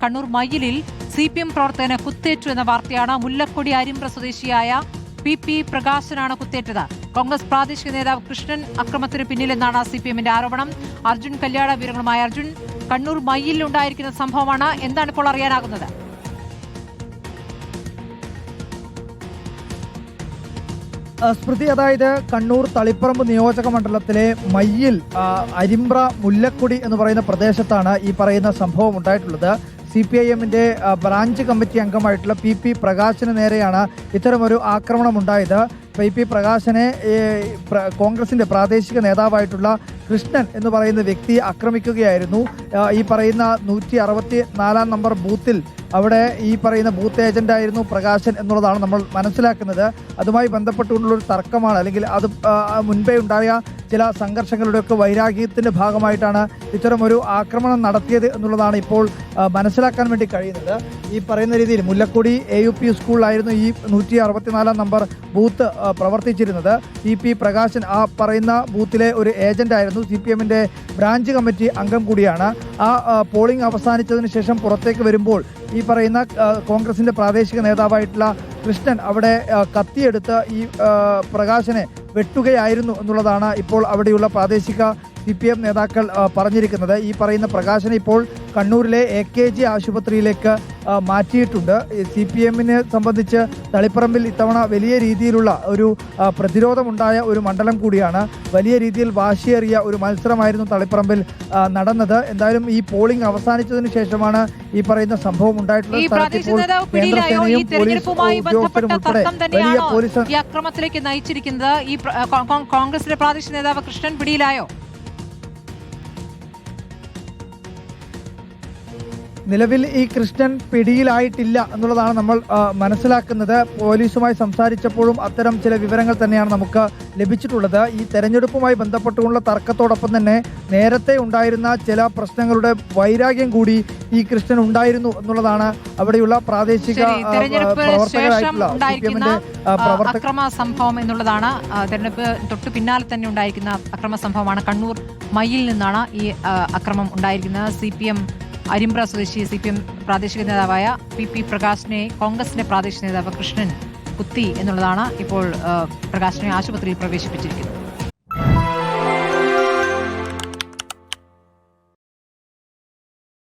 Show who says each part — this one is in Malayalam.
Speaker 1: കണ്ണൂർ മയ്യിലിൽ CPM പ്രവർത്തകന് കുത്തേറ്റു എന്ന വാർത്തയാണ്. മുല്ലക്കൊടി അരിമ്പ്ര സ്വദേശിയായ PP പ്രകാശനാണ് കുത്തേറ്റത്. കോൺഗ്രസ് പ്രാദേശിക നേതാവ് കൃഷ്ണൻ അക്രമത്തിന് പിന്നിലെന്നാണ് CPMന്റെ ആരോപണം. അർജുൻ കല്യാണ വിവരങ്ങളുമായി. അർജുൻ, കണ്ണൂർ മയ്യിലിൽ ഉണ്ടായിരിക്കുന്ന സംഭവമാണ്, എന്താണ് ഇപ്പോൾ അറിയാനാകുന്നത്?
Speaker 2: സ്മൃതി, അതായത് കണ്ണൂർ തളിപ്പറമ്പ് നിയോജക മണ്ഡലത്തിലെ മയ്യിൽ അരിമ്പ്ര മുല്ലക്കൊടി എന്ന് പറയുന്ന പ്രദേശത്താണ് ഈ പറയുന്ന സംഭവം ഉണ്ടായിട്ടുള്ളത്. CPIMന്റെ ബ്രാഞ്ച് കമ്മിറ്റി അംഗമായിട്ടുള്ള PP പ്രകാശന് നേരെയാണ് ഇത്തരമൊരു ആക്രമണം ഉണ്ടായത്. PP പ്രകാശനെ കോൺഗ്രസിന്റെ പ്രാദേശിക നേതാവായിട്ടുള്ള കൃഷ്ണൻ എന്ന് പറയുന്ന വ്യക്തി ആക്രമിക്കുകയായിരുന്നു. ഈ പറയുന്ന 164 നമ്പർ ബൂത്തിൽ അവിടെ ഈ പറയുന്ന ബൂത്ത് ഏജന്റായിരുന്നു പ്രകാശൻ എന്നുള്ളതാണ് നമ്മൾ മനസ്സിലാക്കുന്നത്. അതുമായി ബന്ധപ്പെട്ടുകൊണ്ടുള്ളൊരു തർക്കമാണ്, അല്ലെങ്കിൽ അത് മുൻപേ ഉണ്ടായ ചില സംഘർഷങ്ങളുടെയൊക്കെ വൈരാഗ്യത്തിന്റെ ഭാഗമായിട്ടാണ് ഇത്തരമൊരു ആക്രമണം നടത്തിയത് എന്നുള്ളതാണ് ഇപ്പോൾ മനസ്സിലാക്കാൻ വേണ്ടി കഴിയുന്നത്. ഈ പറയുന്ന രീതിയിൽ മുല്ലക്കൊടി AUP സ്കൂളിലായിരുന്നു ഈ 164 നമ്പർ ബൂത്ത് പ്രവർത്തിച്ചിരുന്നത്. PP പ്രകാശൻ ആ പറയുന്ന ബൂത്തിലെ ഒരു ഏജന്റായിരുന്നു. CPMന്റെ ബ്രാഞ്ച് കമ്മിറ്റി അംഗം കൂടിയാണ്. ആ പോളിംഗ് അവസാനിച്ചതിന് ശേഷം പുറത്തേക്ക് വരുമ്പോൾ ഈ പറയുന്ന കോൺഗ്രസിന്റെ പ്രാദേശിക നേതാവായിട്ടുള്ള കൃഷ്ണൻ അവിടെ കത്തിയെടുത്ത് ഈ പ്രകാശനെ വെട്ടുകയായിരുന്നു എന്നുള്ളതാണ് ഇപ്പോൾ അവിടെയുള്ള പ്രാദേശിക CPM നേതാക്കൾ പറഞ്ഞിരിക്കുന്നത്. ഈ പറയുന്ന പ്രകാശനെ ഇപ്പോൾ കണ്ണൂരിലെ AKG ആശുപത്രിയിലേക്ക് മാറ്റിയിട്ടുണ്ട്. CPMനെ സംബന്ധിച്ച് തളിപ്പറമ്പിൽ ഇത്തവണ വലിയ രീതിയിലുള്ള ഒരു പ്രതിരോധമുണ്ടായ ഒരു മണ്ഡലം കൂടിയാണ്. വലിയ രീതിയിൽ വാശിയേറിയ ഒരു മത്സരമായിരുന്നു തളിപ്പറമ്പിൽ നടന്നത്. എന്തായാലും ഈ പോളിംഗ് അവസാനിച്ചതിന് ശേഷമാണ് ഈ പറയുന്ന സംഭവം ഉണ്ടായിട്ടുള്ളത്.
Speaker 1: ഈ അക്രമത്തിലേക്ക് നയിച്ചിരിക്കുന്നത് ഈ കോൺഗ്രസിലെ പ്രാദേശിക നേതാവ് കൃഷ്ണൻ പിടിയിലായോ?
Speaker 2: നിലവിൽ ഈ കൃഷ്ണൻ പിടിയിലായിട്ടില്ല എന്നുള്ളതാണ് നമ്മൾ മനസ്സിലാക്കുന്നത്. പോലീസുമായി സംസാരിച്ചപ്പോഴും അത്തരം ചില വിവരങ്ങൾ തന്നെയാണ് നമുക്ക് ലഭിച്ചിട്ടുള്ളത്. ഈ തെരഞ്ഞെടുപ്പുമായി ബന്ധപ്പെട്ടുകൊണ്ടുള്ള തർക്കത്തോടൊപ്പം തന്നെ നേരത്തെ ഉണ്ടായിരുന്ന ചില പ്രശ്നങ്ങളുടെ വൈരാഗ്യം കൂടി ഈ കൃഷ്ണൻ ഉണ്ടായിരുന്നു എന്നുള്ളതാണ് അവിടെയുള്ള പ്രാദേശിക പ്രവർത്തകരായിട്ടുള്ള CPMന്റെ
Speaker 1: അക്രമ സംഭവം എന്നുള്ളതാണ്. തെരഞ്ഞെടുപ്പ് തൊട്ട് പിന്നാലെ തന്നെ ഉണ്ടായിരിക്കുന്ന അക്രമ സംഭവമാണ്. കണ്ണൂർ മയ്യിൽ നിന്നാണ് ഈ അക്രമം ഉണ്ടായിരിക്കുന്നത്. CPM അരിമ്പ്ര സ്വദേശി CPM പ്രാദേശിക നേതാവായ PP പ്രകാശിനെ കോൺഗ്രസിന്റെ പ്രാദേശിക നേതാവ് കൃഷ്ണൻ കുത്തി എന്നുള്ളതാണ് ഇപ്പോൾ പ്രകാശിനെ ആശുപത്രിയിൽ പ്രവേശിപ്പിച്ചിരിക്കുന്നത്.